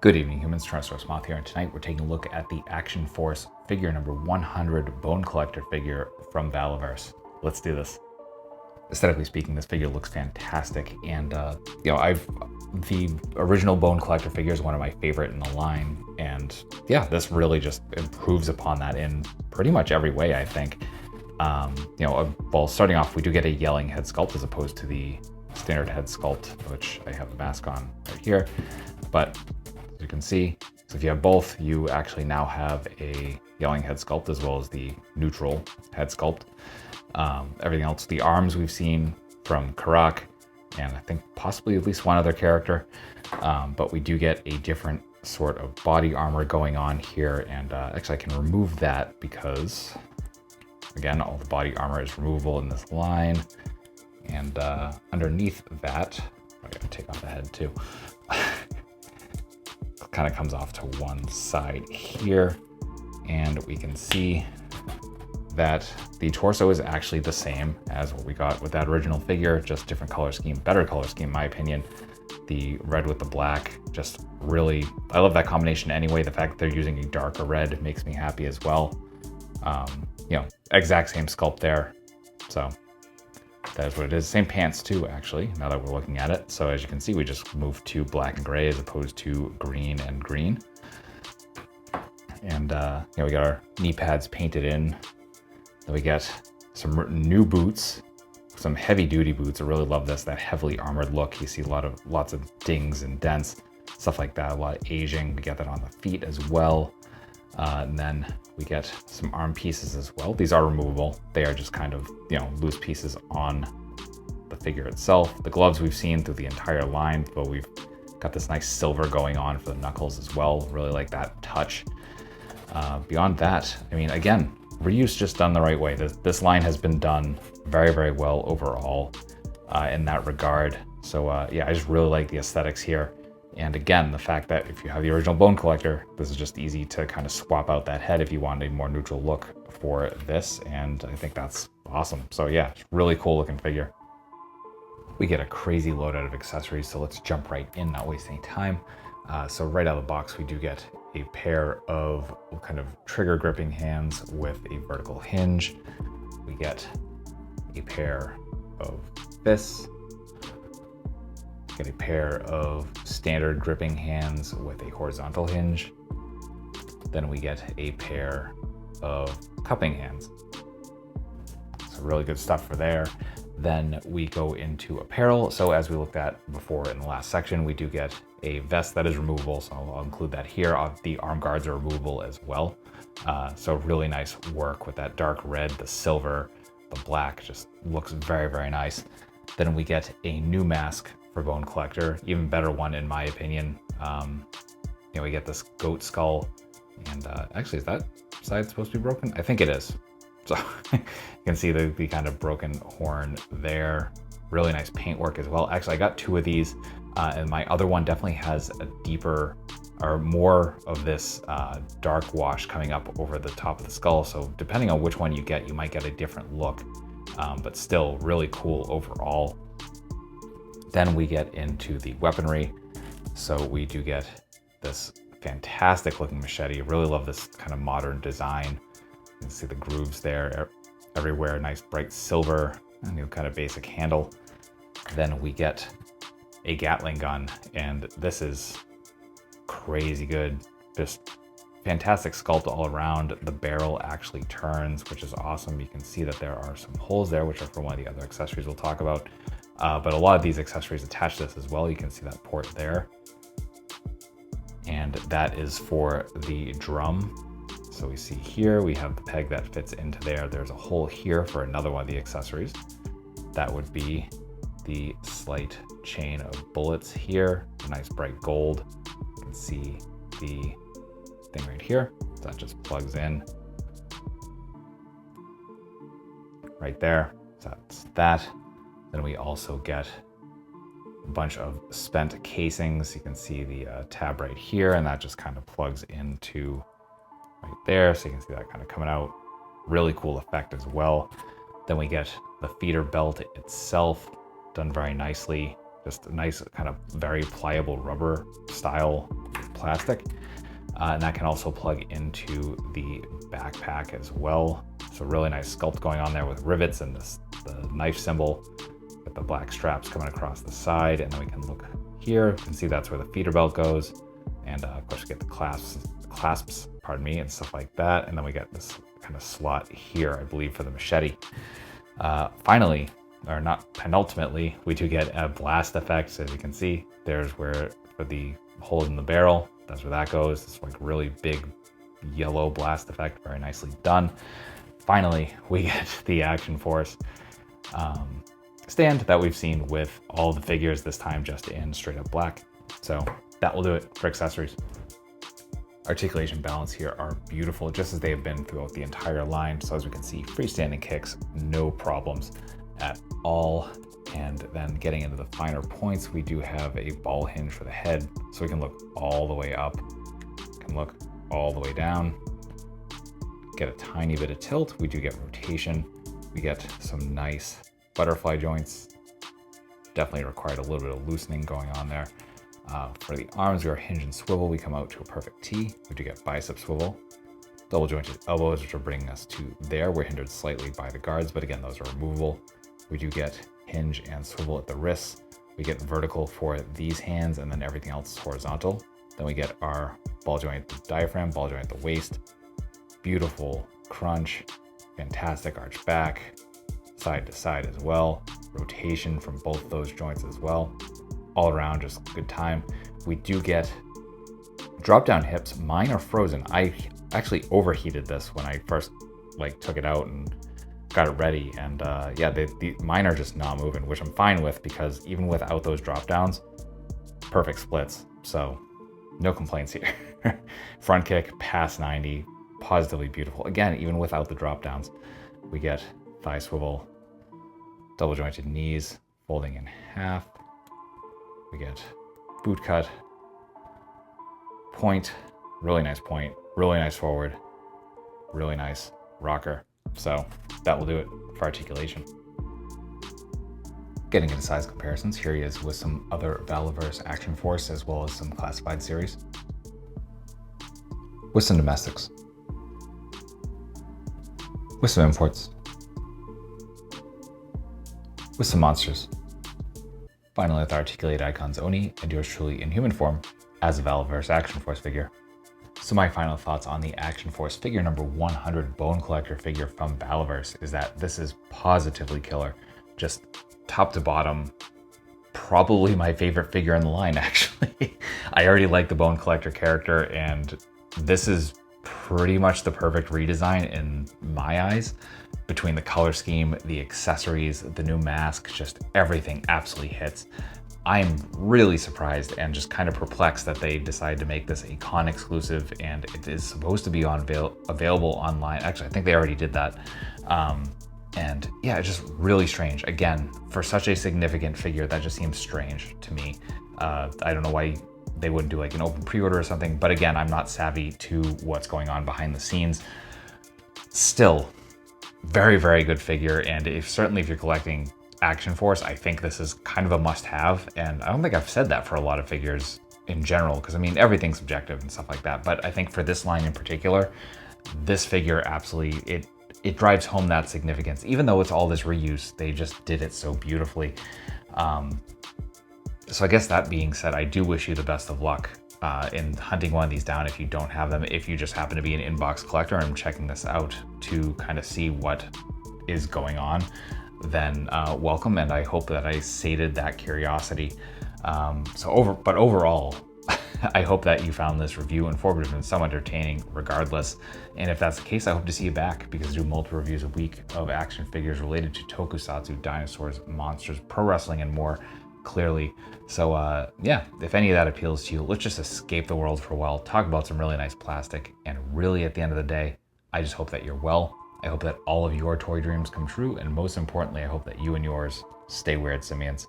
Good evening, humans. Tyrannosaurusmoth here, and tonight we're taking a look at the Action Force figure number 100 Bone Collector figure from Valaverse. Let's do this. Aesthetically speaking, this figure looks fantastic, and the original Bone Collector figure is one of my favorite in the line, and yeah, this really just improves upon that in pretty much every way, I think. Well, starting off, we do get a yelling head sculpt as opposed to the standard head sculpt, which I have the mask on right here, but as you can see, so if you have both, you actually now have a yelling head sculpt as well as the neutral head sculpt. Everything else, the arms we've seen from Karak, and I think possibly at least one other character, but we do get a different sort of body armor going on here, and actually I can remove that because, again, all the body armor is removable in this line, and underneath that, I gotta take off the head too. Kind of comes off to one side here, and we can see that the torso is actually the same as what we got with that original figure, just different color scheme, better color scheme in my opinion. The red with the black, just really, I love that combination anyway. The fact that they're using a darker red makes me happy as well. Exact same sculpt there, so that is what it is. Same pants too, actually, now that we're looking at it. So as you can see, we just moved to black and gray as opposed to green and green. And we got our knee pads painted in. Then we get some new boots, some heavy duty boots. I really love this, that heavily armored look. You see lots of dings and dents, stuff like that, a lot of aging. We get that on the feet as well. And then we get some arm pieces as well. These are removable. They are just kind of, loose pieces on the figure itself. The gloves we've seen through the entire line, but we've got this nice silver going on for the knuckles as well. Really like that touch. Beyond that, I mean, again, reuse just done the right way. This line has been done very, very well overall in that regard. So yeah, I just really like the aesthetics here. And again, the fact that if you have the original Bone Collector, this is just easy to kind of swap out that head if you want a more neutral look for this. And I think that's awesome. So yeah, it's really cool looking figure. We get a crazy loadout of accessories, so let's jump right in, not waste any time. So right out of the box, we do get a pair of kind of trigger gripping hands with a vertical hinge. We get a pair of fists. Get a pair of standard gripping hands with a horizontal hinge. Then we get a pair of cupping hands. So really good stuff for there. Then we go into apparel. So as we looked at before in the last section, we do get a vest that is removable. So I'll include that here. The arm guards are removable as well. So really nice work with that dark red, the silver, the black, just looks very, very nice. Then we get a new mask for Bone Collector, even better one in my opinion. We get this goat skull, and actually, is that side supposed to be broken? I think it is. So you can see the kind of broken horn there. Really nice paintwork as well. Actually, I got two of these, and my other one definitely has a deeper or more of this dark wash coming up over the top of the skull. So depending on which one you get, you might get a different look, but still really cool overall. Then we get into the weaponry. So we do get this fantastic looking machete. Really love this kind of modern design. You can see the grooves there everywhere, nice bright silver, and kind of basic handle. Then we get a Gatling gun, and this is crazy good. Just fantastic sculpt all around. The barrel actually turns, which is awesome. You can see that there are some holes there, which are for one of the other accessories we'll talk about. But a lot of these accessories attach to this as well. You can see that port there. And that is for the drum. So we see here, we have the peg that fits into there. There's a hole here for another one of the accessories. That would be the slight chain of bullets here. A nice bright gold. You can see the thing right here. That just plugs in right there. So that's that. Then we also get a bunch of spent casings. You can see the tab right here, and that just kind of plugs into right there. So you can see that kind of coming out. Really cool effect as well. Then we get the feeder belt itself done very nicely. Just a nice kind of very pliable rubber style plastic. And that can also plug into the backpack as well. So really nice sculpt going on there with rivets and the knife symbol with the black straps coming across the side. And then we can look here, you can see that's where the feeder belt goes. And of course we get the clasps, pardon me, and stuff like that. And then we get this kind of slot here, I believe, for the machete. Finally, or not penultimately, we do get a blast effect. So as you can see, there's where for the hole in the barrel, that's where that goes. It's like really big yellow blast effect, very nicely done. Finally, we get the Action Force stand that we've seen with all the figures, this time just in straight up black. So that will do it for accessories. Articulation balance here are beautiful, just as they have been throughout the entire line. So as we can see, freestanding kicks, no problems at all. And then getting into the finer points, we do have a ball hinge for the head, so we can look all the way up, can look all the way down, get a tiny bit of tilt. We do get rotation. We get some nice butterfly joints. Definitely required a little bit of loosening going on there. For the arms, we are hinge and swivel. We come out to a perfect T. We do get bicep swivel. Double jointed elbows, which are bringing us to there. We're hindered slightly by the guards, but again, those are removable. We do get hinge and swivel at the wrists. We get vertical for these hands, and then everything else is horizontal. Then we get our ball joint at the diaphragm, ball joint at the waist. Beautiful crunch, fantastic arch back, side to side as well. Rotation from both those joints as well. All around, just good time. We do get drop down hips. Mine are frozen. I actually overheated this when I first took it out and got it ready, and yeah, mine are just not moving, which I'm fine with, because even without those drop downs, perfect splits. So no complaints here. Front kick past 90, positively beautiful. Again, even without the drop downs, we get thigh swivel, double jointed knees, folding in half. We get boot cut, point, really nice forward, really nice rocker. So that will do it for articulation. Getting into size comparisons, here he is with some other Valaverse Action Force, as well as some classified series. With some domestics. With some imports. With some monsters. Finally, with articulated icons Oni, and yours truly in human form as a Valaverse Action Force figure. So my final thoughts on the Action Force figure number 100 Bone Collector figure from Valaverse is that this is positively killer. Just top to bottom, probably my favorite figure in the line, actually. I already like the Bone Collector character, and this is pretty much the perfect redesign in my eyes. Between the color scheme, the accessories, the new mask, just everything absolutely hits. I'm really surprised and just kind of perplexed that they decided to make this a con exclusive, and it is supposed to be available online. Actually, I think they already did that. And yeah, it's just really strange. Again, for such a significant figure, that just seems strange to me. I don't know why they wouldn't do like an open pre-order or something, but again, I'm not savvy to what's going on behind the scenes. Still, very, very good figure, and certainly if you're collecting Action Force, I think this is kind of a must-have, and I don't think I've said that for a lot of figures in general, because I mean, everything's subjective and stuff like that, but I think for this line in particular, this figure absolutely, it drives home that significance. Even though it's all this reuse, they just did it so beautifully. So I guess that being said, I do wish you the best of luck in hunting one of these down if you don't have them. If you just happen to be an inbox collector and checking this out to kind of see what is going on, then welcome, and I hope that I sated that curiosity. But overall, I hope that you found this review informative and somewhat entertaining regardless. And if that's the case, I hope to see you back, because I do multiple reviews a week of action figures related to tokusatsu, dinosaurs, monsters, pro wrestling, and more, clearly. So yeah, if any of that appeals to you, let's just escape the world for a while, talk about some really nice plastic, and really at the end of the day, I just hope that you're well. I hope that all of your toy dreams come true, and most importantly, I hope that you and yours stay weird, simians.